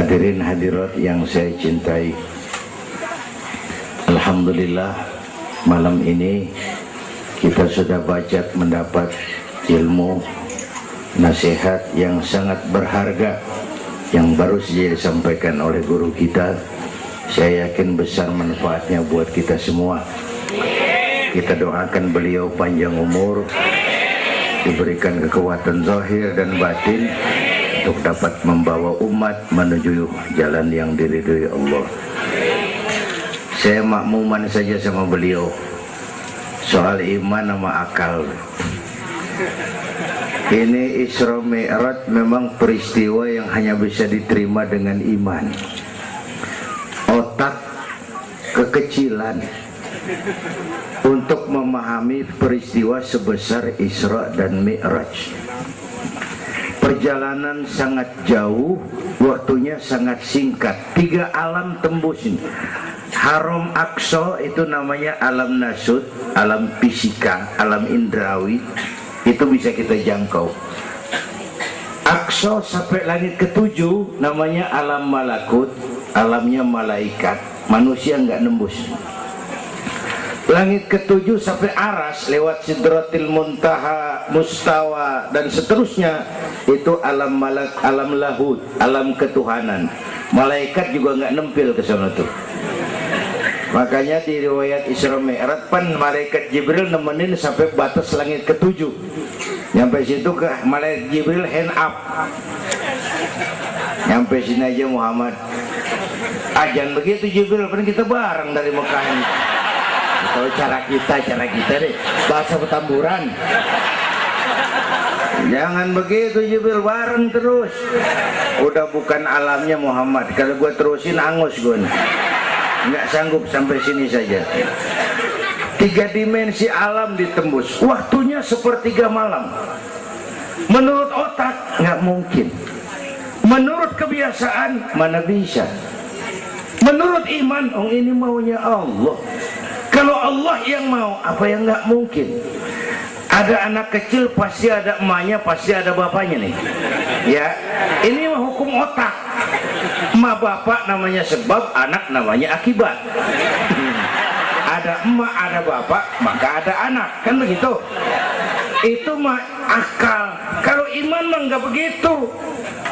Hadirin hadirat yang saya cintai, alhamdulillah malam ini kita sudah banyak mendapat ilmu nasihat yang sangat berharga yang baru saja disampaikan oleh guru kita. Saya yakin besar manfaatnya buat kita semua. Kita doakan beliau panjang umur, diberikan kekuatan zahir dan batin untuk dapat membawa umat menuju jalan yang diridhoi Allah. Saya makmuman saja sama beliau soal iman sama akal. Ini Isra Mi'raj memang peristiwa yang hanya bisa diterima dengan iman. Otak kekecilan untuk memahami peristiwa sebesar Isra dan Mi'raj. Perjalanan sangat jauh, waktunya sangat singkat. 3 alam tembus ini. Haram Aqsa itu namanya alam nasut, alam fisika, alam indrawi. Itu bisa kita jangkau. Aqsa sampai langit ke-7 namanya alam malakut, alamnya malaikat. Manusia nggak nembus. Langit ke-7 sampai aras lewat Sidratil Muntaha, Mustawa dan seterusnya, itu alam malak, alam lahud, alam ketuhanan. Malaikat juga nggak nempel ke sana tuh. Makanya di riwayat Isra Mi'raj pan malaikat Jibril nemenin sampai batas langit ke-7. Nyampe situ ke malaikat Jibril hand up. Nyampe sini aja Muhammad. Ajan begitu Jibril, kan kita bareng dari Mekah ini. Kalau cara kita deh, bahasa Petamburan. Jangan begitu Jibril, bareng terus. Udah bukan alamnya Muhammad. Kalau gue terusin angus gue, nggak sanggup sampai sini saja. 3 dimensi alam ditembus. Waktunya sepertiga malam. Menurut otak nggak mungkin. Menurut kebiasaan mana bisa. Menurut iman, oh ini maunya Allah. Kalau Allah yang mau, apa yang nggak mungkin? Ada anak kecil pasti ada emaknya, pasti ada bapaknya nih. Ya, ini mah hukum otak. Emak bapak namanya sebab, anak namanya akibat. Ada emak, ada bapak, maka ada anak, kan begitu? Itu mah akal. Kalau iman mah nggak begitu.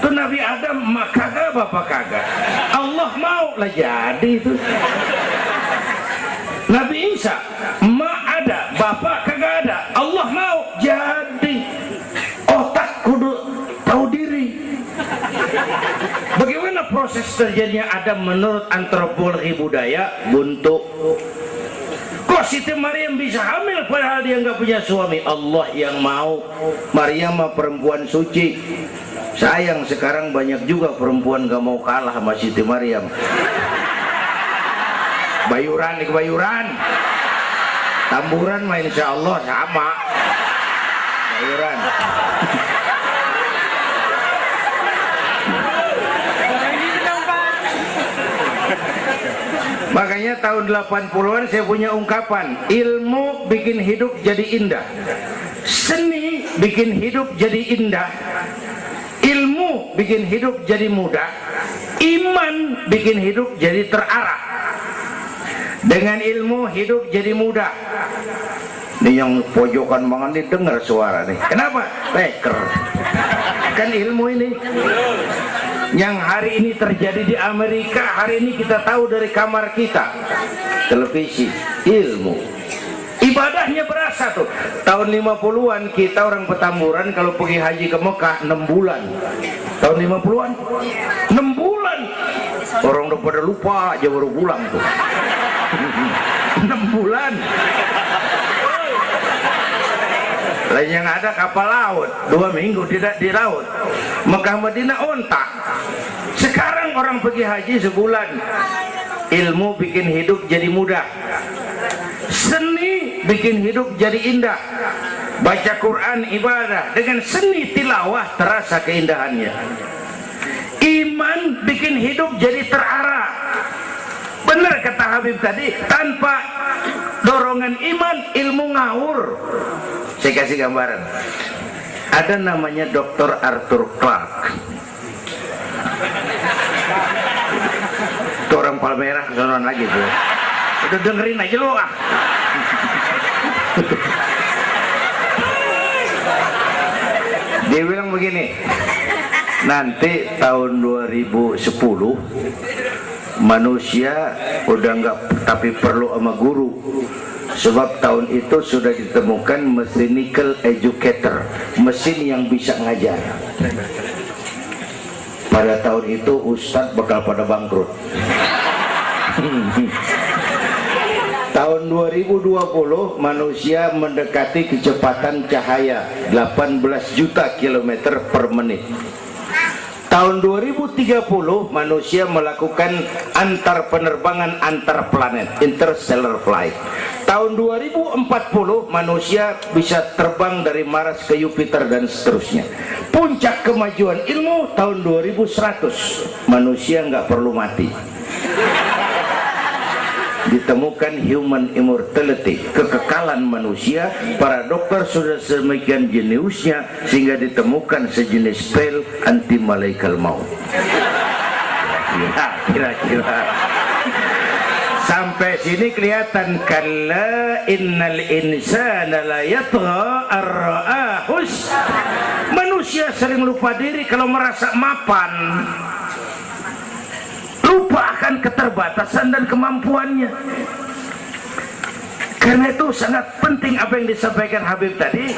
Tuh Nabi Adam, emak kagak, bapak kagak. Allah mau lah jadi itu. Nabi Isa, emak ada, bapak kagak ada. Allah mau jadi. Otak kudu tahu diri. Bagaimana proses terjadinya Adam menurut antropologi budaya? Buntu. Kok Siti Maryam bisa hamil padahal dia nggak punya suami? Allah yang mau. Maryam mah perempuan suci. Sayang sekarang banyak juga perempuan gak mau kalah sama Siti Maryam. Bayuran di kebayuran, Tamburan mah insya Allah sama. Bayuran. Makanya tahun 80-an saya punya ungkapan, ilmu bikin hidup jadi indah, seni bikin hidup jadi indah, ilmu bikin hidup jadi mudah, iman bikin hidup jadi terarah. Dengan ilmu hidup jadi mudah. Ini yang pojokan banget nih dengar suara nih. Kenapa? Leker. Kan ilmu ini. Yang hari ini terjadi di Amerika, hari ini kita tahu dari kamar kita. Televisi, ilmu. Ibadahnya berasa tuh. Tahun 50-an kita orang Petamburan kalau pergi haji ke Mekah 6 bulan. Tahun 50-an 6 bulan. Orang udah pada lupa aja baru pulang tuh. 6 bulan. Lain yang ada kapal laut 2 minggu tidak di laut. Mekah Madinah ontak. Sekarang orang pergi haji sebulan. Ilmu bikin hidup jadi mudah, seni bikin hidup jadi indah. Baca Quran ibadah, dengan seni tilawah terasa keindahannya. Iman bikin hidup jadi terarah. Benar kata Habib tadi, tanpa dorongan iman ilmu ngawur. Saya kasih gambaran. Ada namanya Dr. Arthur Clarke. ke orang Palmerah kesonoan lagi tuh. Udah dengerin aja lu ah. Dia bilang begini, nanti tahun 2010 manusia udah nggak tapi perlu sama guru, sebab tahun itu sudah ditemukan mechanical educator, mesin yang bisa ngajar. Pada tahun itu ustadz bakal pada bangkrut. Tahun 2020 manusia mendekati kecepatan cahaya 18 juta kilometer per menit. Tahun 2030 manusia melakukan antar penerbangan antar planet, interstellar flight. Tahun 2040 manusia bisa terbang dari Mars ke Jupiter dan seterusnya. Puncak kemajuan ilmu tahun 2100 manusia nggak perlu mati. Ditemukan human immortality, kekekalan manusia. Para dokter sudah sedemikian jeniusnya sehingga ditemukan sejenis pil anti malaikal maut. Kira-kira sampai sini kelihatan, kalla innal insana la yatgha ar-ra'ahus. Manusia sering lupa diri kalau merasa mapan, lupa akan keterbatasan dan kemampuannya. Karena itu sangat penting apa yang disampaikan Habib tadi.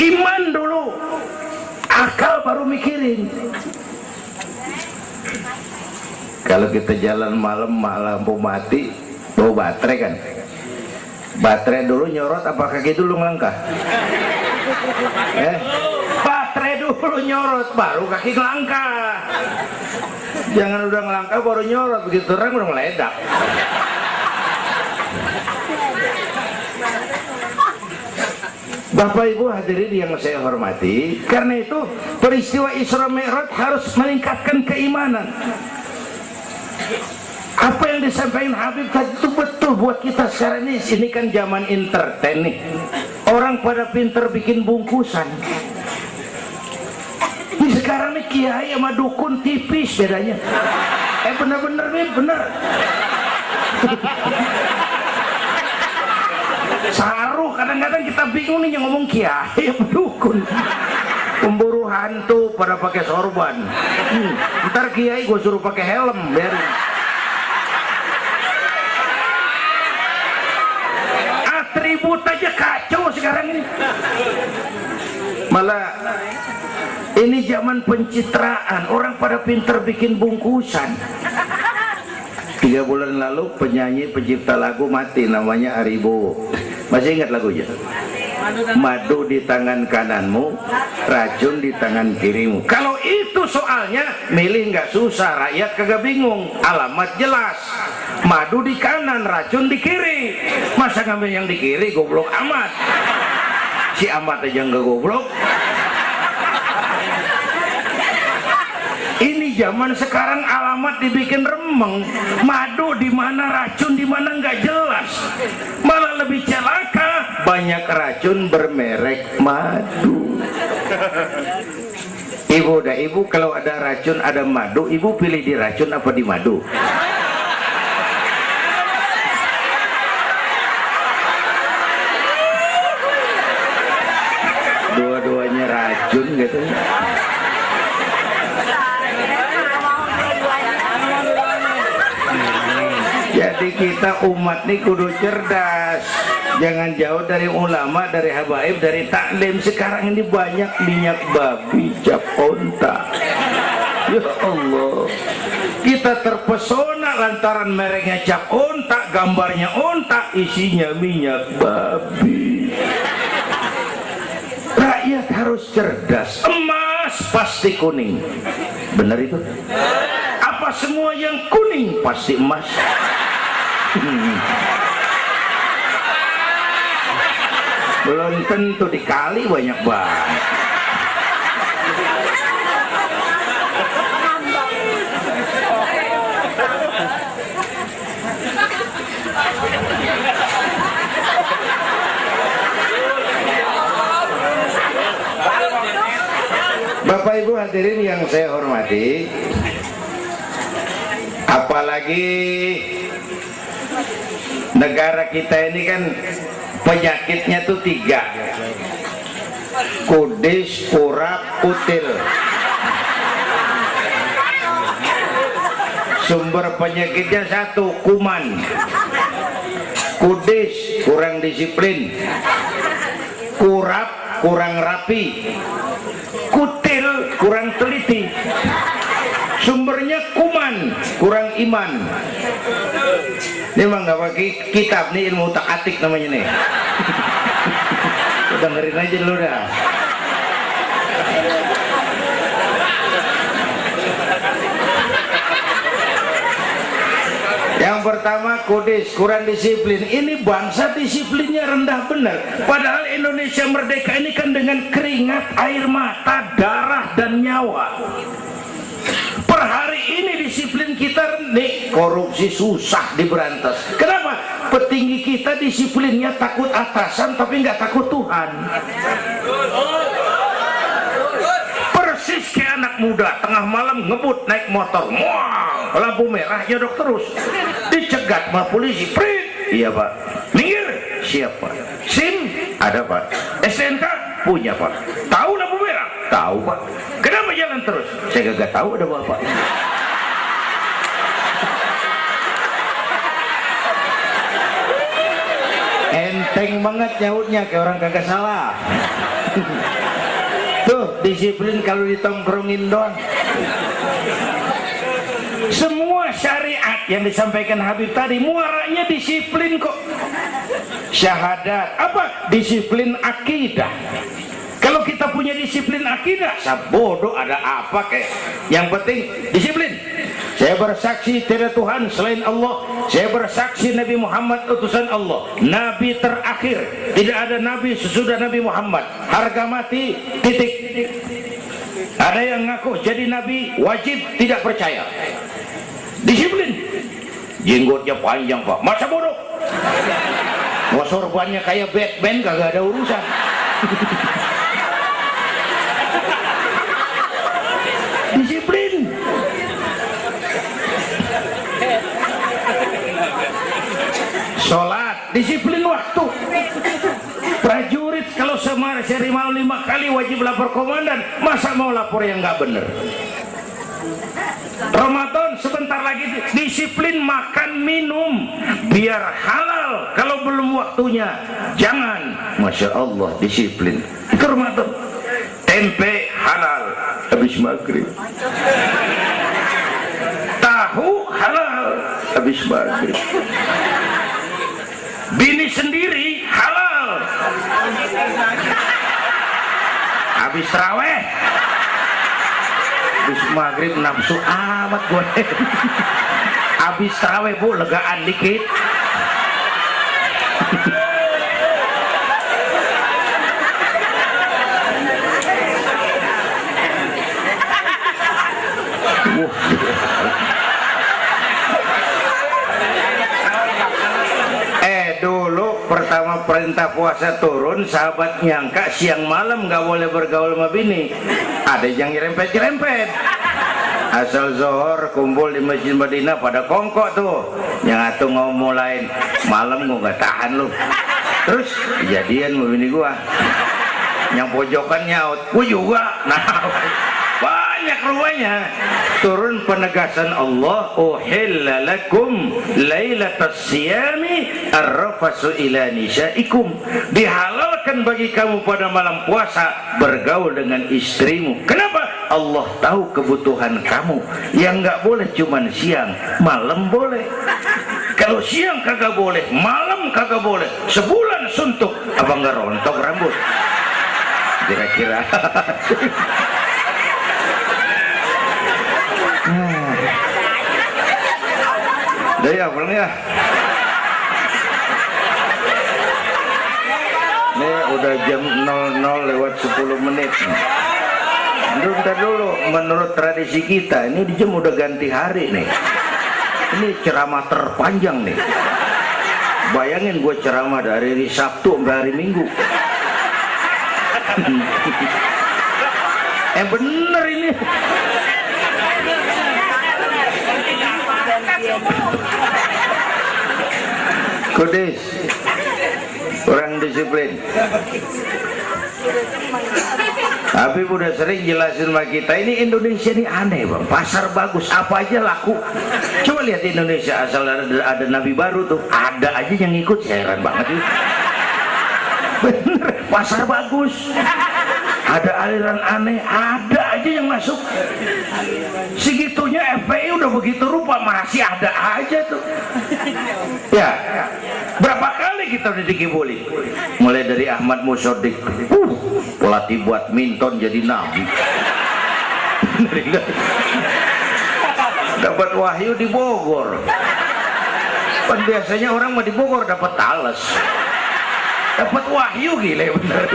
Iman dulu, akal baru mikirin. Kalau kita jalan malam lampu mati, bawa baterai kan, baterai dulu nyorot apa kaki dulu ngelangkah? Baterai dulu nyorot baru kaki ngelangkah. Jangan udah ngelangkah baru nyorot, begitu terang udah meledak. Bapak Ibu hadirin yang saya hormati, karena itu peristiwa Isra Mi'raj harus meningkatkan keimanan. Apa yang disampaikan Habib tadi itu betul buat kita sekarang ini. Ini kan zaman entertain nih. Orang pada pinter bikin bungkusan. Ini sekarang nih kiai sama dukun tipis bedanya. Bener-bener nih, bener. Saruh kadang-kadang kita bingung nih yang ngomong kiai sama dukun. Pemburu hantu pada pakai sorban. Ntar kiai gue suruh pakai helm biarin. Atribut aja kacau sekarang ini. Malah ini zaman pencitraan, orang pada pinter bikin bungkusan. 3 bulan lalu penyanyi pencipta lagu mati, namanya Aribo. Masih ingat lagunya? Madu di tangan kananmu, racun di tangan kirimu. Kalau itu soalnya milih nggak susah, rakyat kagak bingung, alamat jelas. Madu di kanan, racun di kiri. Masa ngambil yang di kiri, goblok amat. Si amat aja nggak goblok. Ini zaman sekarang alamat dibikin remeng, madu di mana, racun di mana nggak jelas. Malah lebih celaka, banyak racun bermerek madu. Ibu kalau ada racun ada madu, ibu pilih di racun apa di madu? Dua-duanya racun gitu. Jadi kita umat nih kudu cerdas, jangan jauh dari ulama, dari habaib, dari taklim. Sekarang ini banyak minyak babi, cap onta. Ya Allah, kita terpesona lantaran mereknya cap onta, gambarnya onta, isinya minyak babi. Rakyat harus cerdas. Emas pasti kuning, benar itu? Apa semua yang kuning pasti emas? Belum tentu, dikali banyak banget. Bapak Ibu hadirin yang saya hormati, Apalagi negara kita ini kan penyakitnya tuh 3: kudis, kurap, kutil. Sumber penyakitnya 1: kuman. Kudis, kurang disiplin. Kurap, kurang rapi. Kutil, kurang teliti. Sumbernya kuman, kurang iman. Ini mah nggak pakai kitab nih, ilmu tak-atik namanya nih. Dengerin aja dulu dah. Yang pertama kudis, kurang disiplin. Ini bangsa disiplinnya rendah benar. Padahal Indonesia merdeka ini kan dengan keringat, air mata, darah dan nyawa. Per hari ini disiplin kita nih, korupsi susah diberantas. Kenapa? Petinggi kita disiplinnya takut atasan tapi nggak takut Tuhan. Persis kayak anak muda tengah malam ngebut naik motor, wah, lampu merah nyodok terus, dicegat sama polisi. Prit, iya pak. Minggir, siapa? SIM ada pak. STNK punya pak. Tahu lampu merah? Tahu pak. Kenapa jalan terus? Saya gak tahu ada bapak. Enteng banget nyautnya kayak orang kagak salah. Tuh disiplin kalau ditongkrongin doang. Semua syariat yang disampaikan Habib tadi muaranya disiplin kok. Syahadat apa? Disiplin akidah. Kalau kita punya disiplin akidah, bodoh ada apa kek. Yang penting disiplin. Saya bersaksi tiada Tuhan selain Allah. Saya bersaksi Nabi Muhammad utusan Allah, Nabi terakhir. Tidak ada Nabi sesudah Nabi Muhammad. Harga mati, titik. Ada yang ngaku jadi Nabi, wajib tidak percaya. Disiplin. Jenggotnya panjang pak, masa bodoh. Sorbannya kayak Batman, kagak ada urusan. Disiplin. Sholat, disiplin waktu. Prajurit kalau sehari malam 5 kali wajib lapor komandan, masa mau lapor yang nggak bener? Ramadan sebentar lagi, disiplin makan minum biar halal. Kalau belum waktunya jangan. Masya Allah, disiplin. Itu Ramadan. Tempe halal habis maghrib, tahu halal habis maghrib, bini sendiri halal habis taraweh. Habis maghrib nafsu amat gue. Habis taraweh bu, legaan dikit. Dulu pertama perintah puasa turun, sahabat nyangka siang malam nggak boleh bergaul sama bini. Ada yang nyerempet-nyerempet. Asal zohor kumpul di Masjid Madinah pada kongkok tuh. Yang atuh ngomong lain, malam gua nggak tahan lu. Terus kejadian sama bini gua. Yang pojokan nyaut, gua juga. Nah, banyak rupanya. Turun penegasan Allah, uhilla lakum lailatas siyami arrafasu ila nisaikum. Dihalalkan bagi kamu pada malam puasa bergaul dengan istrimu. Kenapa? Allah tahu kebutuhan kamu. Yang nggak boleh cuman siang, malam boleh. Kalau siang kagak boleh, malam kagak boleh. Sebulan suntuk, apa nggak rontok rambut? Kira-kira. Udah ya, pulang ya. Ini udah jam 00:10. Bentar dulu, menurut tradisi kita ini di jam udah ganti hari nih. Ini ceramah terpanjang nih. Bayangin gue ceramah dari hari Sabtu sampai hari Minggu. Bener ini. Kudis, kurang disiplin. Tapi udah sering jelasin sama kita, ini Indonesia ini aneh bang, pasar bagus, apa aja laku. Coba lihat Indonesia, asal ada nabi baru tuh, ada aja yang ikut, heran banget itu. Bener, pasar bagus, ada aliran aneh, ada aja yang masuk. Segitunya FPI udah begitu rupa, masih ada aja tuh. Ya, berapa kali kita udah dikibuli, mulai dari Ahmad Musodik, pelatih badminton jadi nabi. Dapat wahyu di Bogor. Kan biasanya orang mau di Bogor dapat talas, dapat wahyu, gila bener.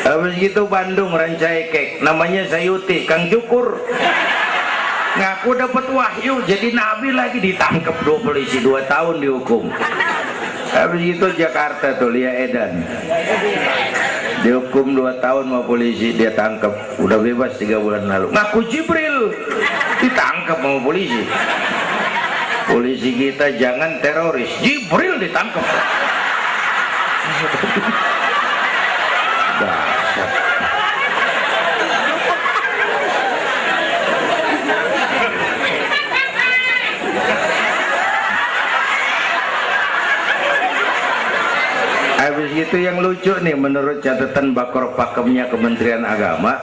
Habis gitu Bandung Rancaikek, namanya Sayuti, Kang Cukur, ngaku dapat wahyu jadi nabi lagi, ditangkap 2 polisi, 2 tahun dihukum. Habis itu Jakarta tuh Lia Edan dihukum 2 tahun sama polisi, dia tangkap, udah bebas 3 bulan lalu. Ngaku Jibril ditangkap sama polisi. Polisi kita jangan teroris, Jibril ditangkap. Habis itu yang lucu nih, menurut catatan Bakor Pakemnya Kementerian Agama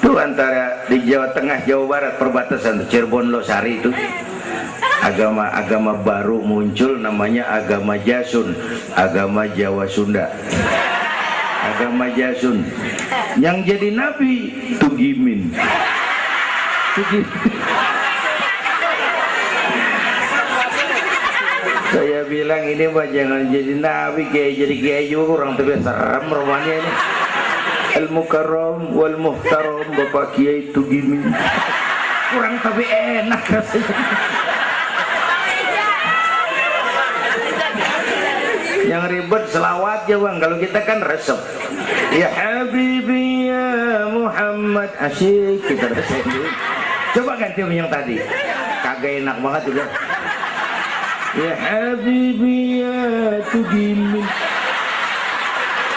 tuh, antara di Jawa Tengah Jawa Barat perbatasan Cirebon Losari itu agama baru muncul, namanya agama Jasun, agama Jawa Sunda. Agama Jasun yang jadi nabi Tugimin. Saya bilang ini mah jangan jadi nabi, kayak jadi kiai juga kurang lebih serem rumahnya ini. Al Mukarram wal Muhtaram Bapak Kiai Tugimin, kurang tapi enak rasanya. Yang ribet selawat ya bang, kalau kita kan resep. Ya Habibi ya Muhammad, asyik kita resep. Coba ganti yang tadi, kagak enak banget udah. Ya Habibi ya Tugimin,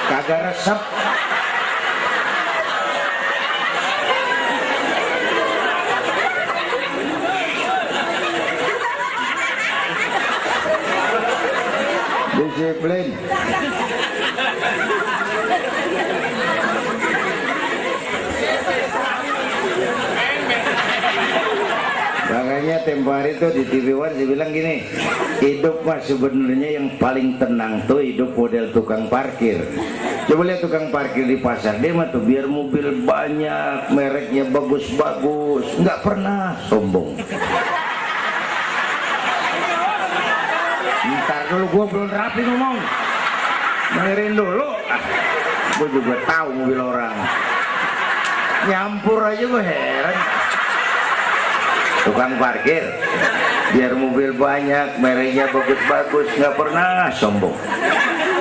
kagak resep. Disiplin. Makanya tempo hari itu di TV One dia bilang gini, hidup mah sebenarnya yang paling tenang tuh hidup model tukang parkir. Coba lihat tukang parkir di pasar, dia mah tuh biar mobil banyak, mereknya bagus-bagus, nggak pernah sombong. Ntar dulu, gua belum rapi ngomong, dengerin dulu. Gua juga tahu mobil orang, nyampur aja gua heran. Tukang parkir biar mobil banyak, mereknya bagus-bagus, nggak pernah sombong.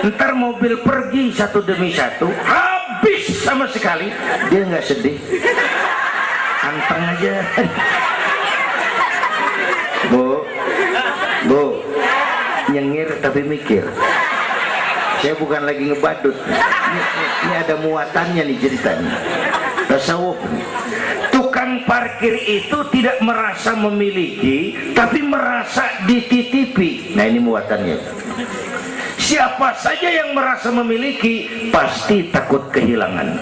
Ntar mobil pergi satu demi satu, habis sama sekali, dia nggak sedih, anteng aja. Bu, nyengir tapi mikir. Saya bukan lagi ngebadut, ini ada muatannya nih ceritanya. Tasawuf. Tukang parkir itu tidak merasa memiliki, tapi merasa dititipi. Nah ini muatannya. Siapa saja yang merasa memiliki pasti takut kehilangan.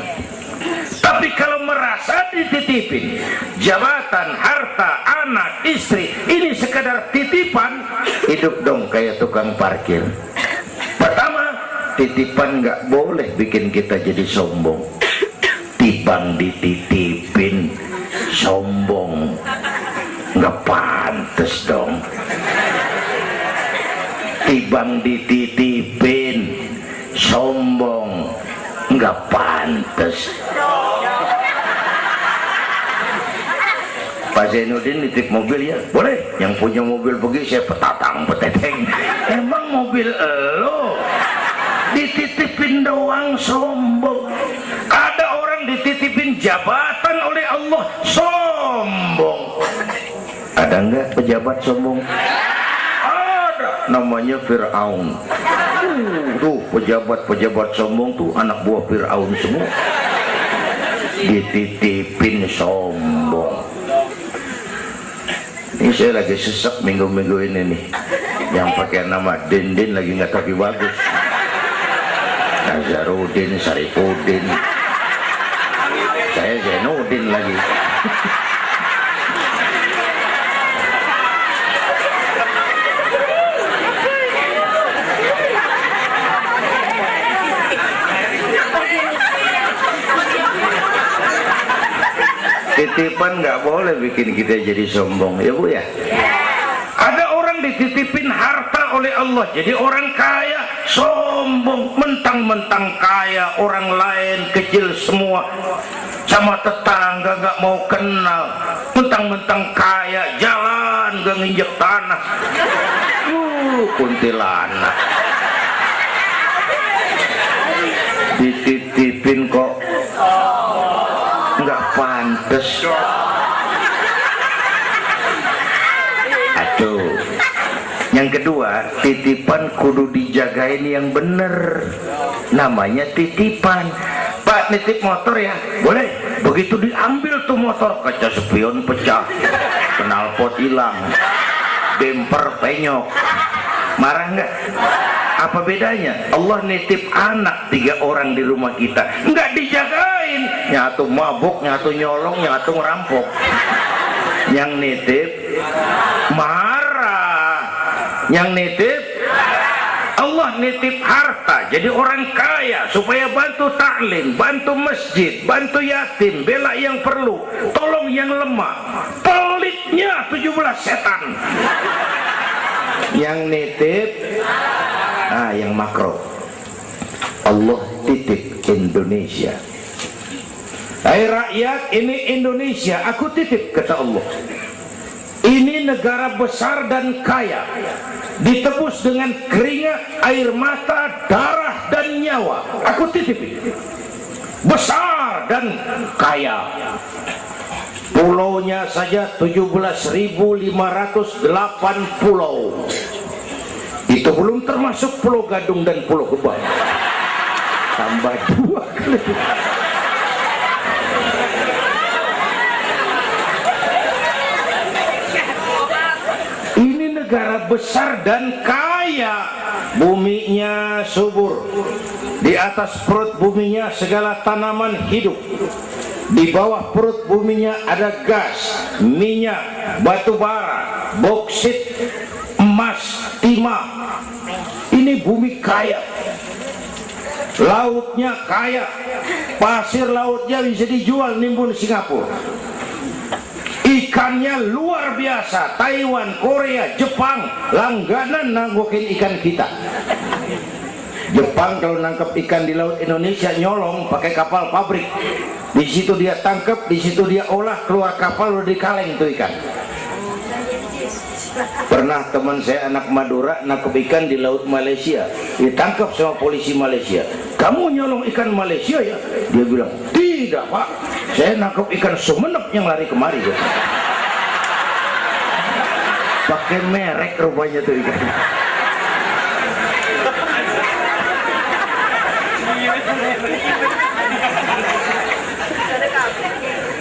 Tapi kalau merasa dititipin, jabatan, harta, anak, istri, ini sekadar titipan, hidup dong kayak tukang parkir. Pertama, titipan nggak boleh bikin kita jadi sombong. Tibang dititipin sombong, nggak pantes dong. Tibang dititipin sombong, nggak pantes. Pak Zainuddin nitip mobil ya, boleh. Yang punya mobil pergi, saya petatang peteteng. Emang mobil lo dititipin doang sombong? Ada orang dititipin jabatan Ada enggak pejabat sombong? Ada, namanya Fir'aun. Tuh pejabat-pejabat sombong tuh anak buah Fir'aun semua. Dititipin sombong. Ini saya lagi sesek minggu-minggu ini nih. Yang pakai nama Dindin lagi nggak tapi bagus. Nazarudin, Saripudin. Saya Zainuddin lagi. Titipan nggak boleh bikin kita jadi sombong, ya Bu ya. Ada orang dititipin harta oleh Allah, jadi orang kaya sombong, mentang-mentang kaya, orang lain kecil semua, sama tetangga nggak mau kenal, mentang-mentang kaya, jalan gak nginjek tanah. Kuntilanak. Dititipin kok nggak pantes. Aduh. Yang kedua, titipan kudu dijagain yang bener. Namanya titipan. Pak, nitip motor ya? Boleh. Begitu diambil tuh motor, kaca spion pecah, knalpot hilang, bemper penyok. Marah nggak? Apa bedanya? Allah nitip anak 3 orang di rumah kita, nggak dijagain, nyatu mabuk, nyatu nyolong, nyatu ngerampok. Yang nitip marah, yang nitip Allah nitip harta, jadi orang kaya supaya bantu taklim, bantu masjid, bantu yatim, bela yang perlu, tolong yang lemah. Pelitnya 17 setan. Yang nitip yang makro. Allah titip Indonesia. Hai rakyat, ini Indonesia, aku titip, kata Allah. Ini negara besar dan kaya, ditebus dengan keringat, air mata, darah dan nyawa. Aku titip ini. Besar dan kaya. Pulaunya saja 17.508 pulau. Itu belum termasuk Pulau Gadung dan Pulau Gebang. Tambah 2 kali. Ini negara besar dan kaya. Buminya subur. Di atas perut buminya segala tanaman hidup. Di bawah perut buminya ada gas, minyak, batu bara, boksit, emas, timah. Ini bumi kaya. Lautnya kaya. Pasir lautnya bisa dijual nimbun Singapura. Ikannya luar biasa. Taiwan, Korea, Jepang langganan nanggokin ikan kita. Jepang kalau nangkep ikan di laut Indonesia nyolong pakai kapal pabrik. Di situ dia tangkap, di situ dia olah, keluar kapal udah dikaleng tuh ikan. Pernah teman saya anak Madura nangkep ikan di laut Malaysia, ditangkap sama polisi Malaysia. Kamu nyolong ikan Malaysia ya? Dia bilang, tidak Pak, saya nangkep ikan Sumenep yang lari kemari ya. Pakai merek rupanya tuh ikan.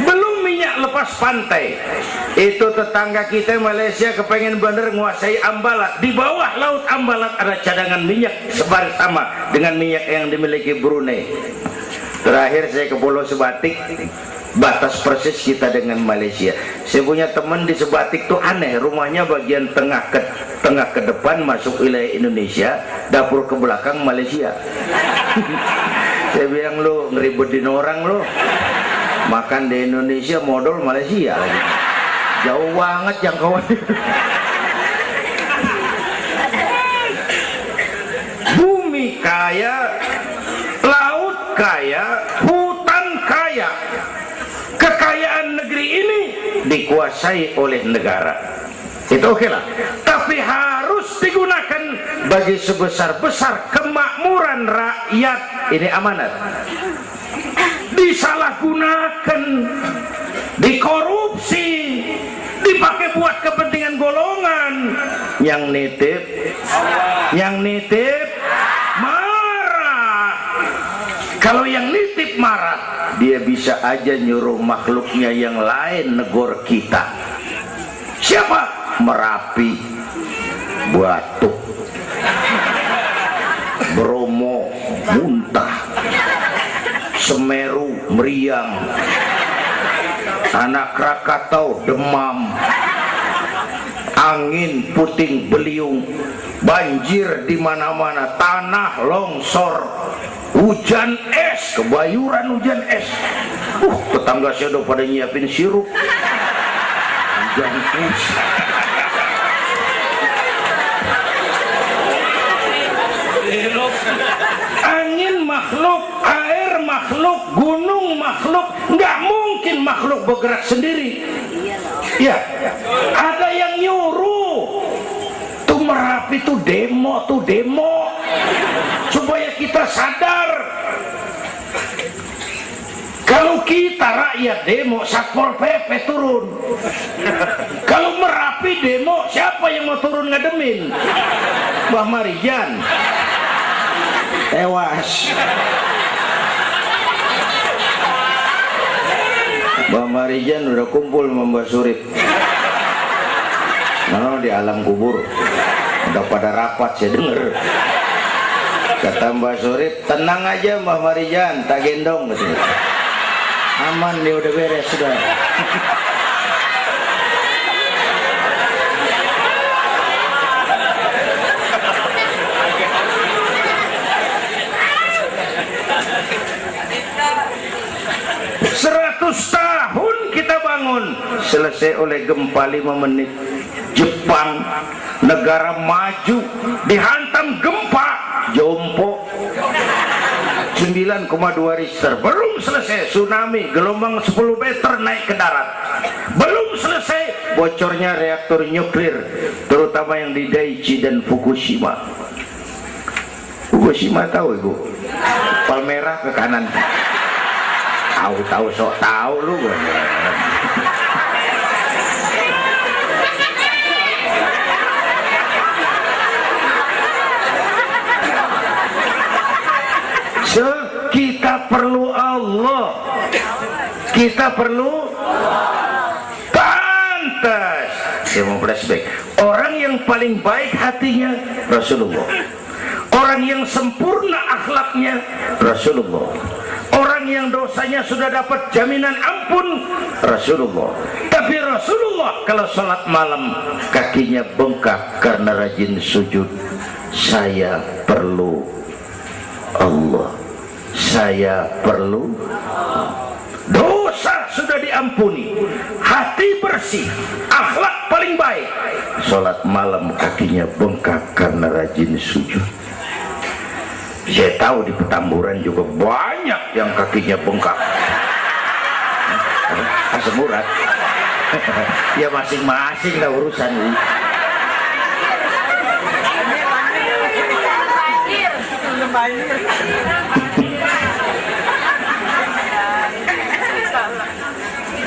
Belum minyak lepas pantai. Itu tetangga kita Malaysia kepengen bener nguasai Ambalat. Di bawah laut Ambalat ada cadangan minyak sebar sama dengan minyak yang dimiliki Brunei. Terakhir saya ke Pulau Sebatik, batas persis kita dengan Malaysia. Saya punya teman di Sebatik tuh aneh, rumahnya bagian tengah ke depan masuk wilayah Indonesia, dapur ke belakang Malaysia. Saya bilang, lu ngeribetin orang lu, makan di Indonesia modal Malaysia lagi. Jauh banget jangkauan. Bumi kaya, laut kaya, hutan kaya. Kekayaan negeri ini dikuasai oleh negara. Itu oke lah. Tapi harus digunakan bagi sebesar-besar kemakmuran rakyat. Ini amanat. Disalahgunakan, dikorupsi, dipakai buat kepentingan golongan. Yang nitip marah. Kalau yang nitip marah, dia bisa aja nyuruh makhluknya yang lain negor kita. Siapa? Merapi, Batuk, Bromo muntah, Semeru meriang, Anak Krakatau demam, angin puting beliung, banjir di mana-mana, tanah longsor, hujan es, kebayuran hujan es. Tetangga saya udah pada nyiapin sirup. Hujan es. Angin makhluk, air makhluk, gunung makhluk, nggak mungkin makhluk bergerak sendiri. Ya, ada yang nyuruh. Tuh Merapi tuh demo supaya kita sadar. Kalau kita rakyat demo, Satpol PP turun. Kalau Merapi demo, siapa yang mau turun ngademin? Mbah Marijan tewas. Mbah Marijan udah kumpul sama Mbah Surip. Nah, di alam kubur udah pada rapat, saya denger. Kata Mbah Surip, tenang aja Mbah Marijan, tak gendong katanya. Aman, dia udah beres sudah. 100 tahun kita bangun, selesai oleh gempa 5 menit. Jepang, negara maju, dihantam gempa, jompo 9,2 Richter. Belum selesai tsunami, gelombang 10 meter naik ke darat. Belum selesai bocornya reaktor nuklir, terutama yang di Daiichi dan Fukushima. Fukushima tahu ibu? Palmerah ke kanan. Tahu sok tahu lu. Kita perlu Allah. Kita perlu pantas. Saya mau flashback. Orang yang paling baik hatinya Rasulullah. Orang yang sempurna akhlaknya Rasulullah. Orang yang dosanya sudah dapat jaminan ampun Rasulullah. Tapi Rasulullah kalau sholat malam kakinya bengkak karena rajin sujud. Saya perlu Allah. Saya perlu. Dosa sudah diampuni, hati bersih, akhlak paling baik. Sholat malam kakinya bengkak karena rajin sujud. Saya tahu di Petamburan juga banyak yang kakinya bengkak. Asam urat. Ya masing-masing lah urusan ini.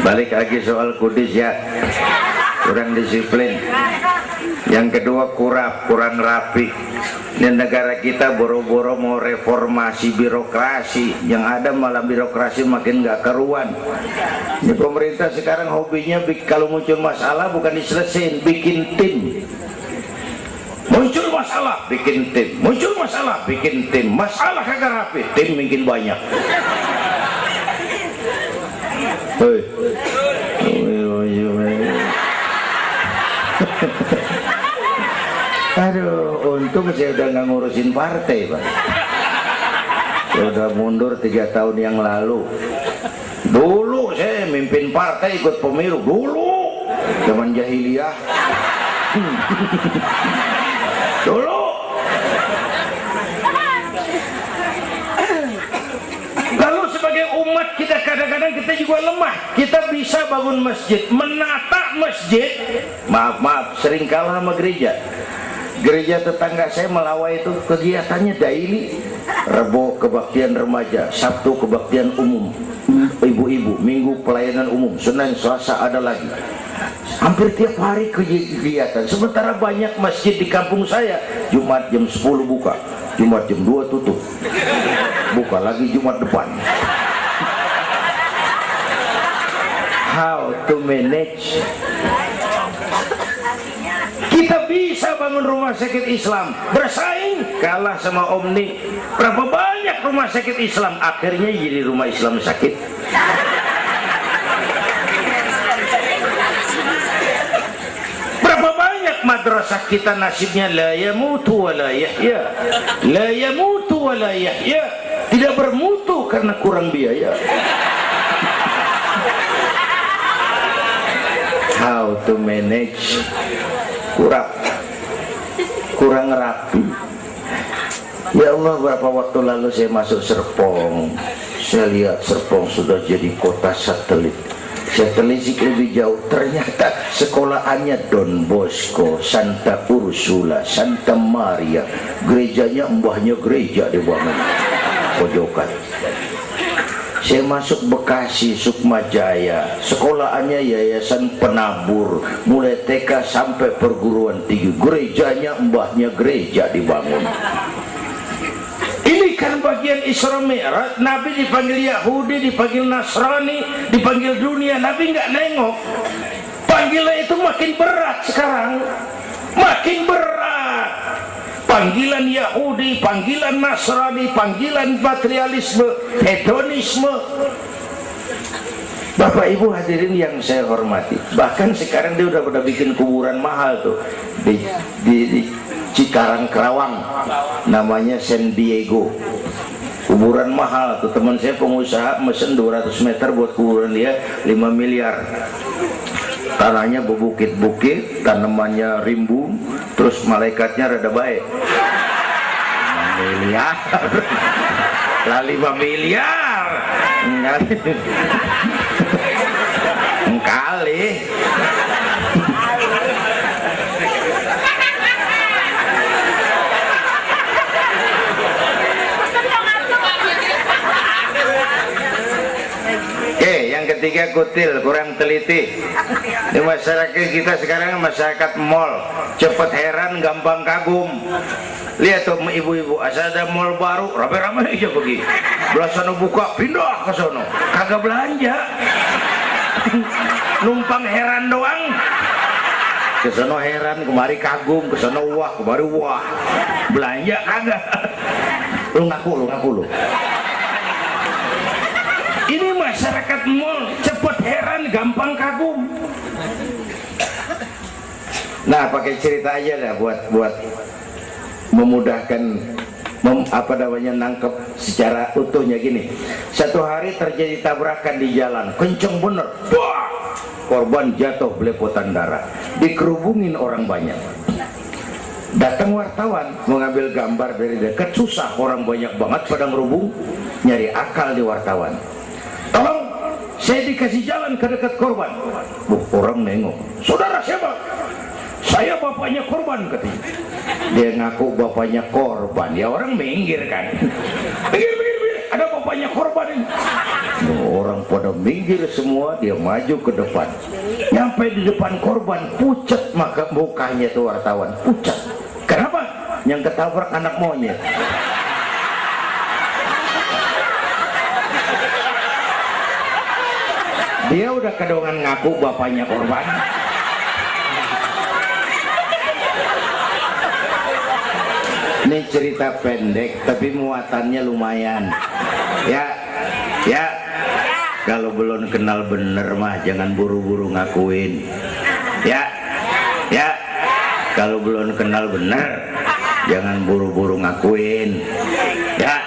Balik lagi soal kudus ya, kurang disiplin. Yang kedua kurang rapi. Ini negara kita boro-boro mau reformasi birokrasi, yang ada malah birokrasi makin gak keruan. Ini pemerintah sekarang hobinya kalau muncul masalah bukan diselesain, bikin tim. Muncul masalah, bikin tim. Muncul masalah, bikin tim. Masalah kagak rapi, tim makin banyak. Hei. Aduh, untung saya udah nggak ngurusin partai, Pak. Saya udah mundur 3 tahun yang lalu. Dulu saya mimpin partai, ikut pemilu dulu, zaman jahiliyah. Dulu. Lalu sebagai umat kita kadang-kadang kita juga lemah. Kita bisa bangun masjid, menata masjid. Maaf, sering kalah sama gereja. Gereja tetangga saya Melawai itu kegiatannya daily. Rebo kebaktian remaja, Sabtu kebaktian umum, ibu-ibu, Minggu pelayanan umum, Senin Selasa ada lagi. hampir tiap hari kegiatan. Sementara banyak masjid di kampung saya Jumat jam 10 buka, Jumat jam 2 tutup, buka lagi Jumat depan. How to manage? Kita bisa bangun rumah sakit Islam, bersaing kalah sama Omni. Berapa banyak rumah sakit Islam akhirnya jadi rumah Islam sakit. Berapa banyak madrasah kita nasibnya la yamutu wa la yahya, la yamutu wa la yahya, tidak bermutu karena kurang biaya. How to manage? kurang rapi. Ya Allah, berapa waktu lalu saya masuk Serpong, saya lihat Serpong sudah jadi kota satelit. Saya telisik lebih jauh, ternyata sekolahannya Don Bosco, Santa Ursula, Santa Maria, gerejanya mbahnya gereja di bawah pojokan. Saya masuk Bekasi, Sukma Jaya, sekolahannya Yayasan Penabur, mulai TK sampai perguruan tinggi, gerejanya mbahnya gereja dibangun. Ini kan bagian Isra Mi'raj. Nabi dipanggil Yahudi, dipanggil Nasrani, dipanggil dunia, Nabi nggak nengok. Panggilan itu makin berat sekarang, makin berat. Panggilan Yahudi, panggilan Nasrani, panggilan materialisme, hedonisme. Bapak Ibu hadirin yang saya hormati, bahkan sekarang dia udah bikin kuburan mahal tuh di Cikarang Kerawang, namanya San Diego. Kuburan mahal tuh, teman saya pengusaha mesen 200 meter buat kuburan dia 5 miliar. Tanahnya berbukit-bukit, tanamannya rimbun, terus malaikatnya rada baik. 5 miliar lah, 5 miliar kali. Yang ketiga kutil, kurang teliti. Di masyarakat kita sekarang masyarakat mall, cepet heran, gampang kagum. Lihat tuh ibu-ibu, asal ada mall baru, rame-rame aja pergi. Belah sana buka, pindah ke sono, kagak belanja. Numpang heran doang. Ke sono heran, kemari kagum, ke sono wah, kemari wah. Belanja kagak. Lu ngaku lu. Ini masyarakat mall, cepet heran, gampang kagum. Nah, pakai cerita aja dah buat memudahkan nangkep secara utuhnya gini. Satu hari terjadi tabrakan di jalan, kenceng bener, wah, korban jatuh belepotan darah, dikerubungin orang banyak. Datang wartawan mengambil gambar dari dekat, susah, orang banyak banget pada ngerubung, nyari akal di wartawan. Tolong, saya dikasih jalan ke dekat korban. Orang nengok, saudara siapa? Saya bapaknya korban, katanya. Dia ngaku bapaknya korban, ya orang minggir kan. Minggir, ada bapaknya korban ini. Orang pada minggir semua, dia maju ke depan. Nyampe di depan korban, pucat maka mukanya tuh wartawan, pucat. Kenapa? Yang ketabrak anak monyet. Dia udah kedongan ngaku bapaknya korban. Ini cerita pendek tapi muatannya lumayan. Ya. Kalau belum kenal bener mah jangan buru-buru ngakuin. Ya. Kalau belum kenal bener jangan buru-buru ngakuin. Ya.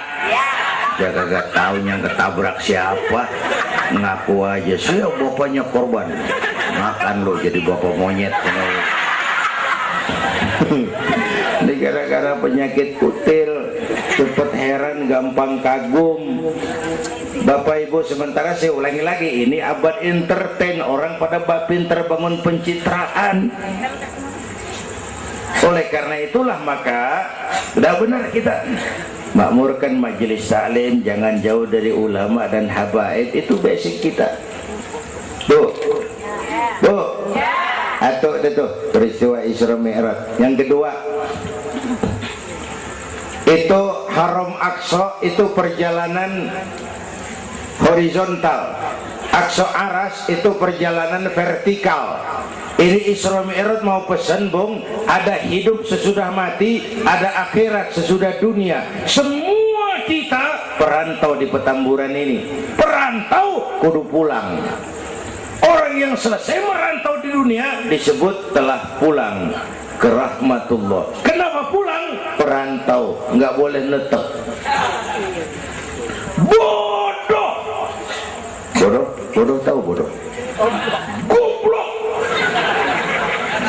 Jaga gak tahu yang ketabrak siapa, ngaku aja saya bapaknya korban. Makan lo jadi bapak monyet. Ini gara-gara penyakit kutil, cepet heran, gampang kagum. Bapak Ibu, sementara saya ulangi lagi, ini abad entertain, orang pada pinter bangun pencitraan. Oleh karena itulah maka sudah benar kita makmurkan majelis taklim, jangan jauh dari ulama dan habaib, itu basic kita. Bu, Atau itu peristiwa Isra Mi'raj. Yang kedua, itu Haram Aqsa itu perjalanan horizontal, Aqsa Aras itu perjalanan vertikal. Ini Isra Mi'raj mau pesan, Bung, ada hidup sesudah mati, ada akhirat sesudah dunia. Semua kita perantau di Petamburan ini. Perantau kudu pulang. Orang yang selesai merantau di dunia disebut telah pulang ke rahmatullah. Kenapa pulang? Perantau, nggak boleh netep. Bodoh. Bodoh tahu bodoh.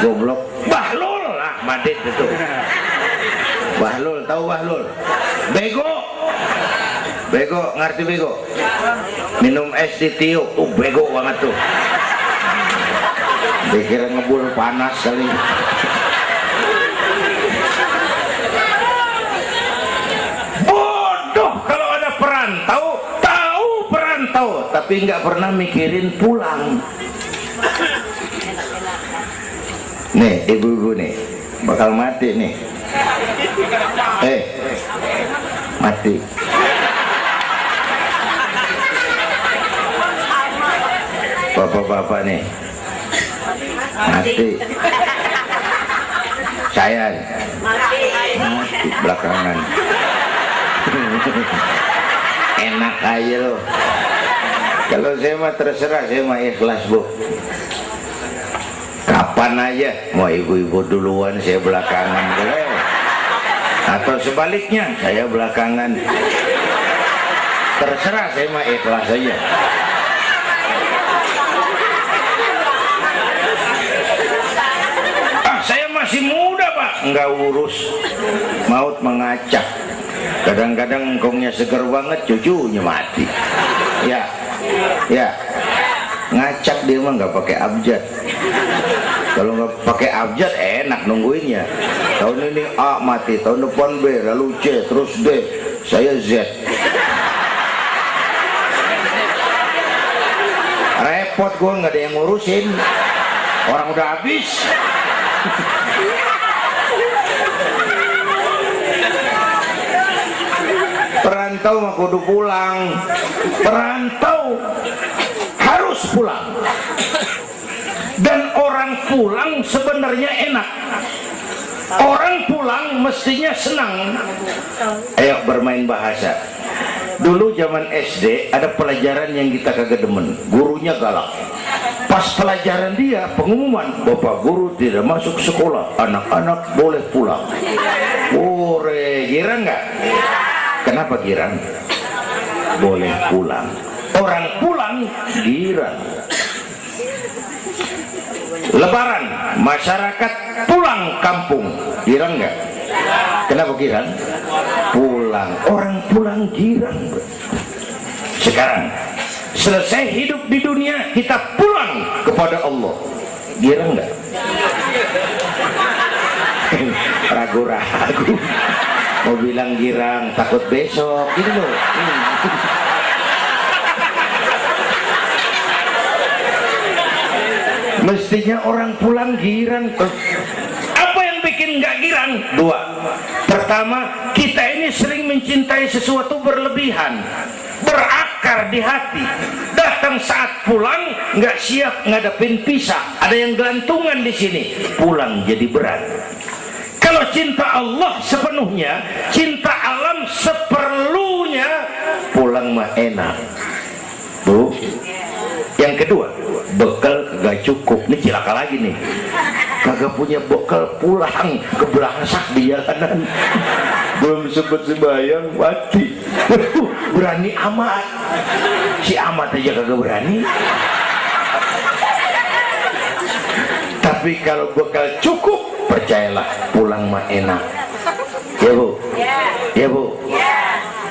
Goblok. Bahlul lah, Madit itu. Bahlul, tahu Bahlul? Bego, ngerti bego? Minum es ditiup, bego banget tuh. Dikira ngebul panas kali. Bodoh kalau ada perantau, tahu perantau, tapi nggak pernah mikirin pulang. Nih, ibu-ibu nih, bakal mati nih. Mati. Bapak-bapak nih, mati. Saya mati belakangan. Enak aja loh. Kalau saya mah terserah, saya mah ikhlas, Bu. Kapan aja, mau ibu-ibu duluan, saya belakangan, boleh. Atau sebaliknya, saya belakangan. Terserah, saya mah ikhlas aja. Saya masih muda, Pak. Enggak urus. Maut mengacak. Kadang-kadang engkongnya seger banget, cucunya mati. Ya. Ngacak dia mah nggak pakai abjad. Kalau nggak pakai abjad enak nungguinnya. Tahun ini A mati, tahun depan B, lalu C, terus D, saya Z. Repot gue, nggak ada yang ngurusin. Orang udah habis. Perantau mah kudu pulang. Perantau harus pulang. Dan orang pulang sebenarnya enak. Orang pulang mestinya senang. Ayo bermain bahasa. Dulu zaman SD ada pelajaran yang kita kagak demen, gurunya galak. Pas pelajaran dia pengumuman, Bapak guru tidak masuk sekolah, anak-anak boleh pulang. Girang nggak? Kenapa girang? Boleh pulang. Orang pulang girang. Lebaran, masyarakat pulang kampung, girang nggak? Kenapa girang? Pulang, orang pulang girang. Sekarang selesai hidup di dunia, kita pulang kepada Allah, girang nggak? Ragu-ragu, mau bilang girang, takut besok, gitu loh. Mestinya orang pulang girang. Apa yang bikin nggak girang? Dua. Pertama, kita ini sering mencintai sesuatu berlebihan, berakar di hati. Datang saat pulang nggak siap ngadepin pisah, ada yang gelantungan di sini, pulang jadi berat. Kalau cinta Allah sepenuhnya, cinta alam seperlunya, pulang mah enak. Bu. Yang kedua, bekal gak cukup. Ini cilaka lagi nih, kagak punya bekal, pulang kebelasak di jalanan, belum sempet sembahyang mati. Berani amat, si amat aja kagak berani. Tapi kalau bekal cukup, percayalah pulang mah enak. Ya Bu, ya Bu.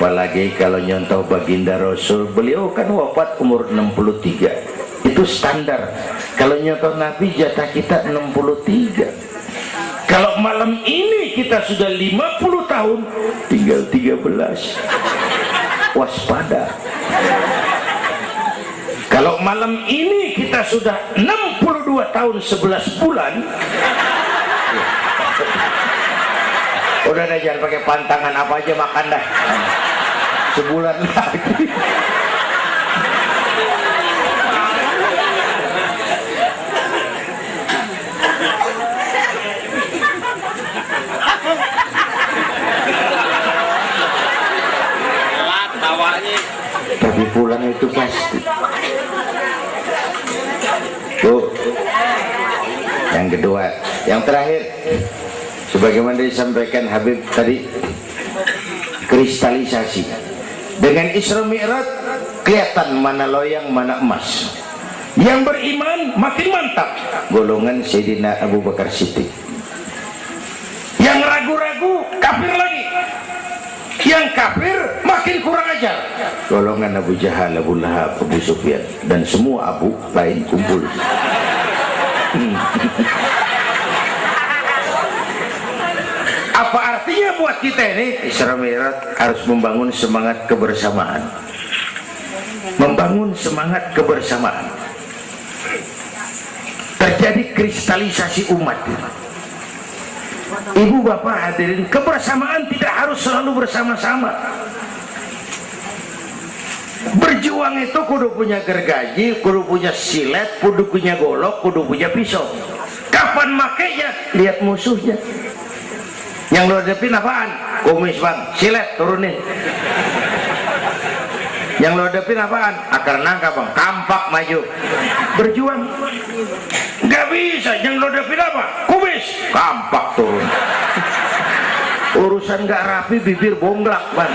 Apalagi kalau nyontoh baginda Rasul, beliau kan wafat umur 63, itu standar. Kalau nyontoh Nabi, jatah kita 63. Kalau malam ini kita sudah 50 tahun, tinggal 13. Waspada. Kalau malam ini kita sudah 62 2 tahun 11 bulan. Udah dah, jangan pakai pantangan, apa aja makan dah. Sebulan lagi. Tapi pulang itu pasti. Tuh. Yang kedua, yang terakhir, sebagaimana disampaikan Habib tadi, kristalisasi. Dengan Isra Mi'raj kelihatan mana loyang mana emas. Yang beriman makin mantap, golongan Sayyidina Abu Bakar Siddiq. Yang ragu-ragu kafir lagi. Yang kafir makin kurang ajar, golongan Abu Jahal, Abu Lahab, Abu Sufyan, dan semua Abu lain kumpul. Apa artinya buat kita ini? Isra Mi'raj harus membangun semangat kebersamaan, membangun semangat kebersamaan. Terjadi kristalisasi umat. Ibu bapak hadirin, kebersamaan tidak harus selalu bersama-sama. Berjuang itu kudu punya gergaji, kudu punya silet, kudu punya golok, kudu punya pisau. Kapan makainya? Lihat musuhnya. Yang lo hadapin apaan? Kumis bang, silet turunin. Yang lo hadapin apaan? Akar nangka bang, kampak maju. Berjuang. Gak bisa, yang lo hadapin apa? Kumis, kampak turun. Urusan gak rapi, bibir bonglak bang.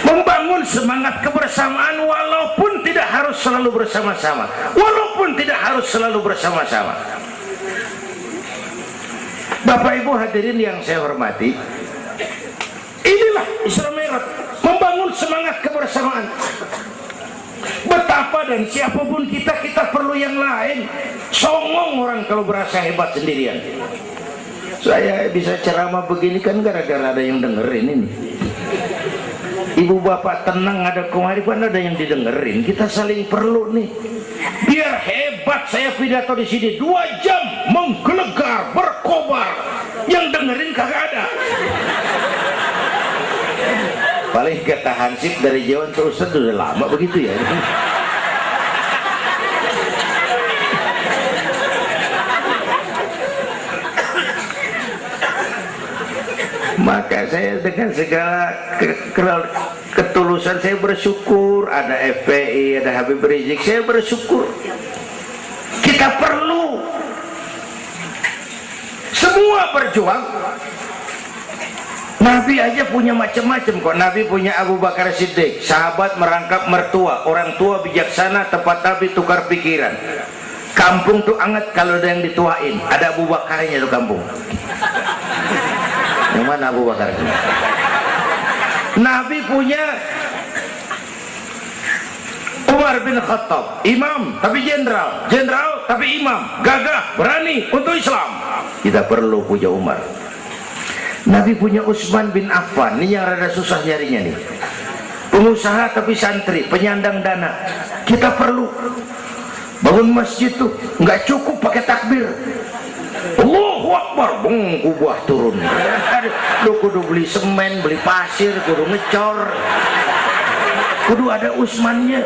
Membangun semangat kebersamaan walaupun tidak harus selalu bersama-sama, walaupun tidak harus selalu bersama-sama. Bapak Ibu hadirin yang saya hormati, inilah Isra Mi'raj, membangun semangat kebersamaan. Betapa dan siapapun kita perlu yang lain. Songong orang kalau berasa hebat sendirian. Saya bisa ceramah begini kan gara-gara ada yang dengerin ini. Ibu bapak tenang, ada kemaripan, ada yang didengerin. Kita saling perlu nih. Biar hebat saya pidato di sini 2 jam menggelegar, berkobar. Yang dengerin kagak ada. Paling kata Hansip dari Jawa terus udah lama begitu ya. Maka saya dengan segala ketulusan saya bersyukur ada FPI, ada Habib Rizik, saya bersyukur. Kita perlu semua berjuang. Nabi aja punya macam-macam kok. Nabi punya Abu Bakar Siddiq, sahabat merangkap mertua, orang tua bijaksana, tempat Nabi tukar pikiran. Kampung tuh anget kalau ada yang dituain. Ada Abu Bakarnya tuh kampung. Yang mana Abu Bakar? Nabi punya Umar bin Khattab, imam tapi jenderal, jenderal tapi imam, gagah, berani untuk Islam. Kita perlu punya Umar. Nabi punya Utsman bin Affan, ini yang rada susah nyarinya nih. Pengusaha tapi santri, penyandang dana. Kita perlu bangun masjid tuh nggak cukup pakai takbir. Allahu Akbar, kubah turun. Lu kudu beli semen, beli pasir, kudu ngecor, kudu ada Utsmannya.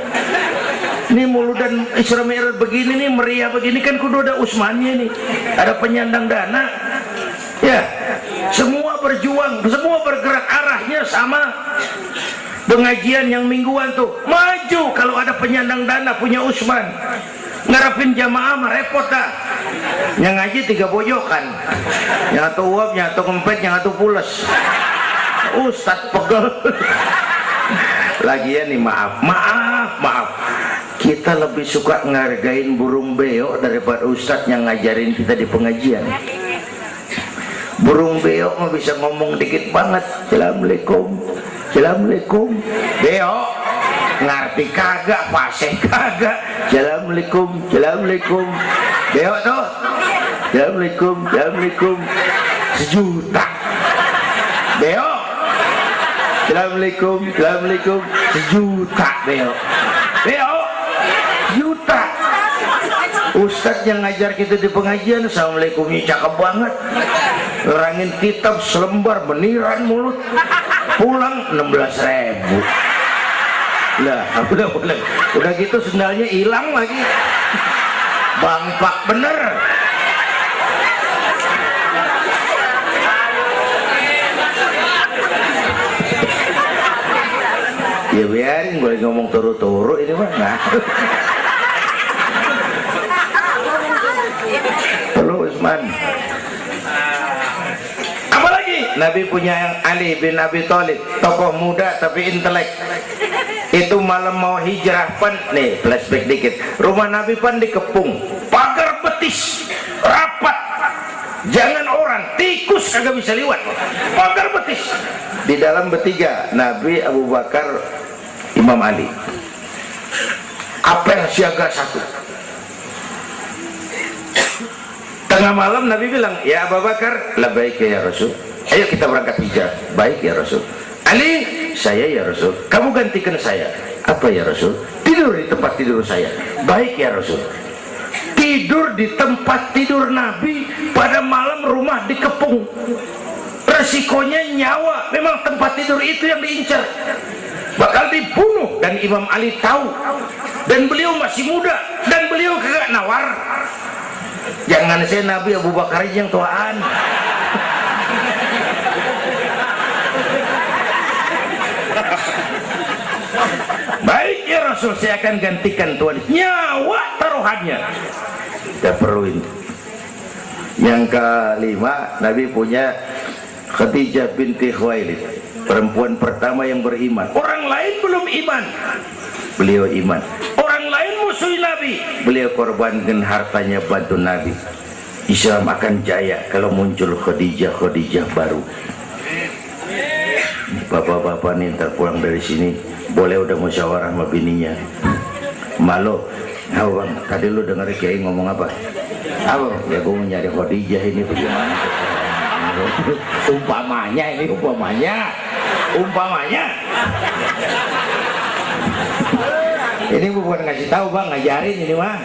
Ini muludan Isra Mi'raj begini nih, meriah begini kan kudu ada Utsmannya nih. Ada penyandang dana. Ya, semua berjuang, semua bergerak arahnya sama. Pengajian yang mingguan tuh maju kalau ada penyandang dana punya Utsman. Ngarepin jamaah mah repot dah. Yang ngaji 3 pojokan, yang satu uap, yang satu kempet, yang satu pules. Ustadz pegel. Lagian nih maaf, kita lebih suka ngargain burung beo daripada ustadz yang ngajarin kita di pengajian. Burung beo mah bisa ngomong dikit banget, assalamualaikum, assalamualaikum. Beo ngerti kagak, fasih kagak, assalamualaikum, assalamualaikum. Beo tuh assalamualaikum, assalamualaikum. 1 juta. Beo assalamualaikum, assalamualaikum. sejuta beo juta. Ustadz yang ngajar kita di pengajian, assalamualaikumnya cakep banget, nerangin kitab selembar meniran mulut, pulang 16.000. Lah udah gitu sendalnya hilang lagi, bangpak bener. Ya biarin, boleh ngomong turu-turu ini mah nggak. Perlu Usman. Apalagi Nabi punya yang Ali bin Abi Thalib, tokoh muda tapi intelek. Itu malam mau hijrah pan, nih flashback dikit. Rumah Nabi pan dikepung, pagar betis, rapat. Jangan orang, tikus kagak bisa lewat. Pagar betis. Di dalam bertiga, Nabi, Abu Bakar, Imam Ali. Apel siaga 1. Tengah malam Nabi bilang, ya Abu Bakar, labbaik ya Rasul. Ayo kita berangkat hijrah. Baik ya Rasul. Ali, saya ya Rasul. Kamu gantikan saya. Apa ya Rasul? Tidur di tempat tidur saya. Baik ya Rasul. Tidur di tempat tidur Nabi pada malam rumah dikepung. Resikonya nyawa. Memang tempat tidur itu yang diincar. Bakal dibunuh, dan Imam Ali tahu. Dan beliau masih muda, dan beliau kagak nawar. Jangan saya Nabi, Abu Bakar yang tuaan. Baik ya Rasul, saya akan gantikan tuan. Nyawa taruhannya kita perluin. Yang kelima, Nabi punya Khadijah binti Khuwailid, perempuan pertama yang beriman. Orang lain belum iman, beliau iman. Orang lain musuh Nabi, beliau korbankan hartanya bantu Nabi. Islam akan jaya kalau muncul Khadijah baru. Bapak-bapak nih ntar pulang dari sini boleh udah musyawarah sama bininya. Malu, nah bang, tadi lu denger Kiai ngomong apa? Apa? Ya gue mau nyari Khadijah ini bagaimana? Umpamanya ini, umpamanya. Ini bukan ngasih tahu bang, ngajarin ini mah.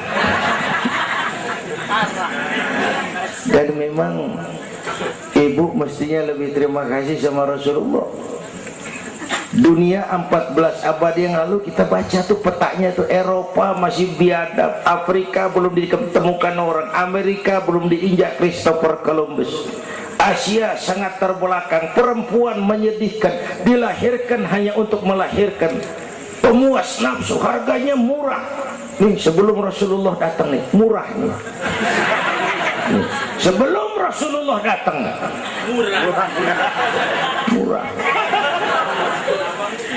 Dan memang ibu mestinya lebih terima kasih sama Rasulullah. Dunia 14 abad yang lalu kita baca tuh petanya tuh, Eropa masih biadab, Afrika belum ditemukan orang, Amerika belum diinjak Christopher Columbus, Asia sangat terbelakang, perempuan menyedihkan, dilahirkan hanya untuk melahirkan, pemuas nafsu, harganya murah. Nih sebelum Rasulullah datang nih, murah nih. Nih, sebelum Rasulullah datang, murah.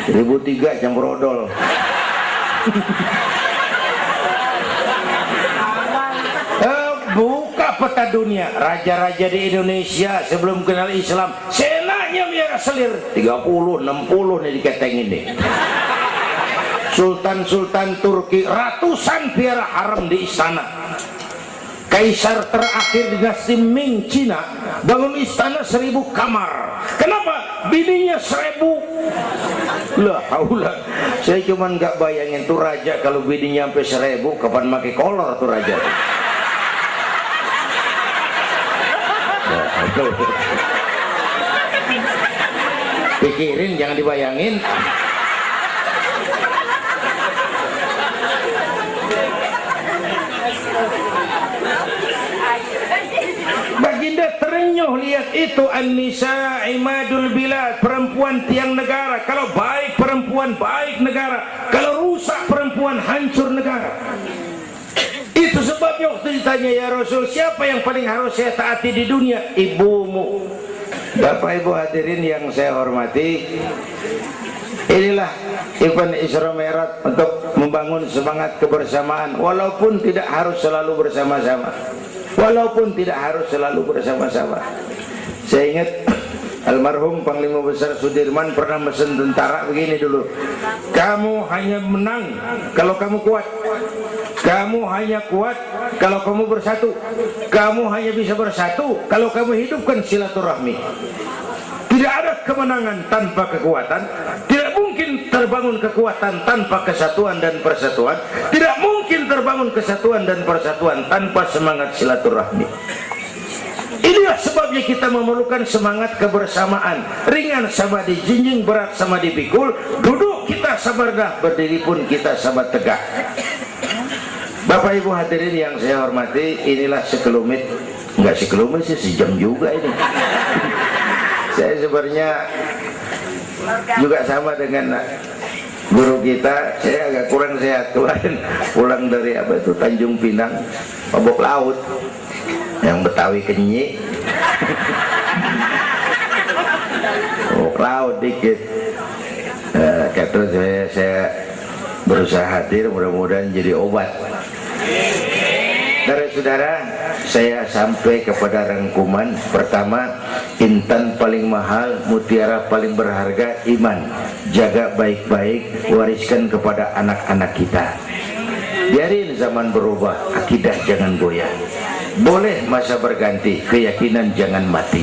1003 campur odol. Buka peta dunia, raja-raja di Indonesia sebelum kenal Islam, senanya biara selir 30, 60 nih diketengin nih. Sultan-sultan Turki ratusan biara haram di istana. Kaisar terakhir dinasti Ming Cina bangun istana 1000 kamar. Kenapa? Bininya 1000. Lah, haulah. Saya cuma nggak bayangin tuh raja kalau bininya sampai 1000, kapan pakai kolor tuh raja. Pikirin, jangan dibayangin. Baginda terenyuh lihat itu, an-nisa imadul bilad, perempuan tiang negara. Kalau baik perempuan, baik negara. Kalau rusak perempuan, hancur negara. Itu sebabnya waktu ditanya, ya Rasul, siapa yang paling harus saya taati di dunia? Ibumu. Bapak Ibu hadirin yang saya hormati, inilah event Isra Mi'raj untuk membangun semangat kebersamaan, walaupun tidak harus selalu bersama-sama. Walaupun tidak harus selalu bersama-sama. Saya ingat almarhum Panglima Besar Sudirman pernah mesen tentara begini dulu, kamu hanya menang kalau kamu kuat, kamu hanya kuat kalau kamu bersatu, kamu hanya bisa bersatu kalau kamu hidupkan silaturahmi. Tidak ada kemenangan tanpa kekuatan, tidak mungkin terbangun kekuatan tanpa kesatuan dan persatuan. Tidak mungkin terbangun kesatuan dan persatuan tanpa semangat silaturahmi. Inilah sebabnya kita memerlukan semangat kebersamaan. Ringan sama dijinjing, berat sama dipikul. Duduk kita sabarlah, berdiri pun kita sabar tegak. Bapak Ibu hadirin yang saya hormati, inilah sekelumit, enggak sekelumit sih, sejam juga ini. Saya sebenarnya juga sama dengan guru kita, saya agak kurang sehat kemarin pulang dari Tanjung Pinang, mabok laut. Yang Betawi kenyi, laut dikit. Kata saya berusaha hadir, mudah-mudahan jadi obat. Saudara-saudara, saya sampai kepada rangkuman pertama. Intan paling mahal, mutiara paling berharga, iman. Jaga baik-baik, wariskan kepada anak-anak kita. Biarin zaman berubah, akidah jangan goyah. Boleh masa berganti, keyakinan jangan mati.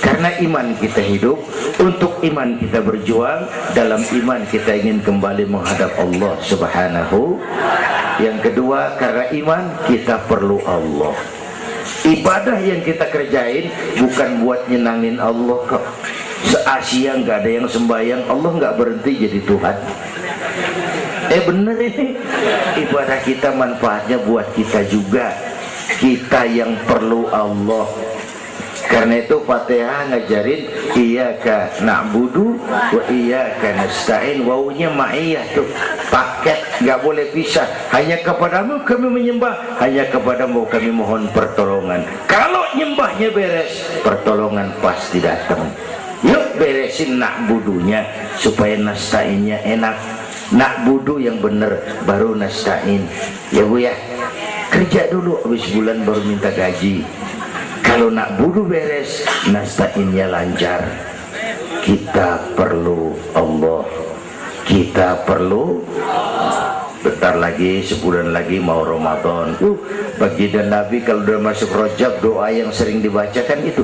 Karena iman kita hidup, untuk iman kita berjuang, dalam iman kita ingin kembali menghadap Allah Subhanahu. Yang kedua, karena iman kita perlu Allah. Ibadah yang kita kerjain bukan buat nyenangin Allah kok. Se-Asia nggak ada yang sembahyang, Allah nggak berhenti jadi Tuhan. Bener ini, ibadah kita manfaatnya buat kita juga. Kita yang perlu Allah. Karena itu Fatihah ngajarin iyyaka na'budu wa iyyaka nasta'in. Wawunya ma'iyah tuh, paket, nggak boleh pisah. Hanya kepadamu kami menyembah, hanya kepadamu kami mohon pertolongan. Kalau nyembahnya beres, pertolongan pasti datang. Yuk beresin na'budunya supaya nasta'innya enak. Na'budu yang bener, baru nasta'in. Ya Bu ya, kerja dulu, habis bulan baru minta gaji. Kalau na'budu beres, nasta'innya lancar. Kita perlu Allah. Kita perlu. Bentar lagi, sebulan lagi mau Ramadan. Baginda Nabi kalau udah masuk Rajab, doa yang sering dibacakan itu,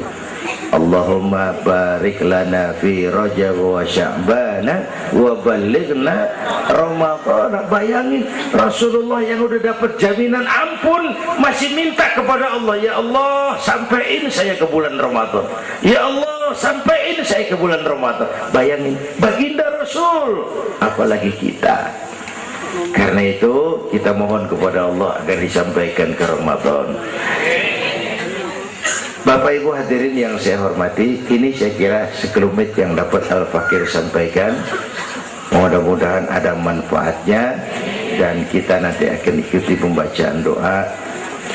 Allahumma barik lana fi Rajab wa Sya'bana wa balighna Ramadan. Bayangin Rasulullah yang udah dapat jaminan ampun masih minta kepada Allah, ya Allah sampaiin saya ke bulan Ramadan, ya Allah sampaiin saya ke bulan Ramadan. Bayangin baginda Rasul, apalagi kita. Karena itu kita mohon kepada Allah agar disampaikan ke Ramadan. Bapak Ibu hadirin yang saya hormati, ini saya kira sekelumit yang dapat Al-Fakir sampaikan. Mudah-mudahan ada manfaatnya, dan kita nanti akan ikuti pembacaan doa.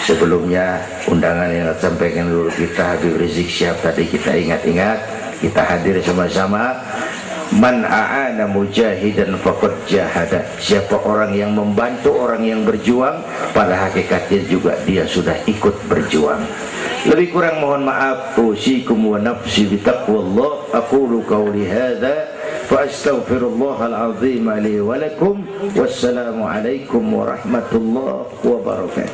Sebelumnya undangan yang disampaikan dulu kita, Habib Rizik Syihab tadi kita ingat-ingat, kita hadir sama-sama. Man a'ana mujahidan faqad jahada. Siapa orang yang membantu orang yang berjuang, pada hakikatnya juga dia sudah ikut berjuang. Lebih kurang mohon maaf. Usikum wa nafsi bitaqwallah. Aqulu qawli hadza fa astaghfirullahal azim li wa lakum. Wassalamu alaikum warahmatullahi wabarakatuh.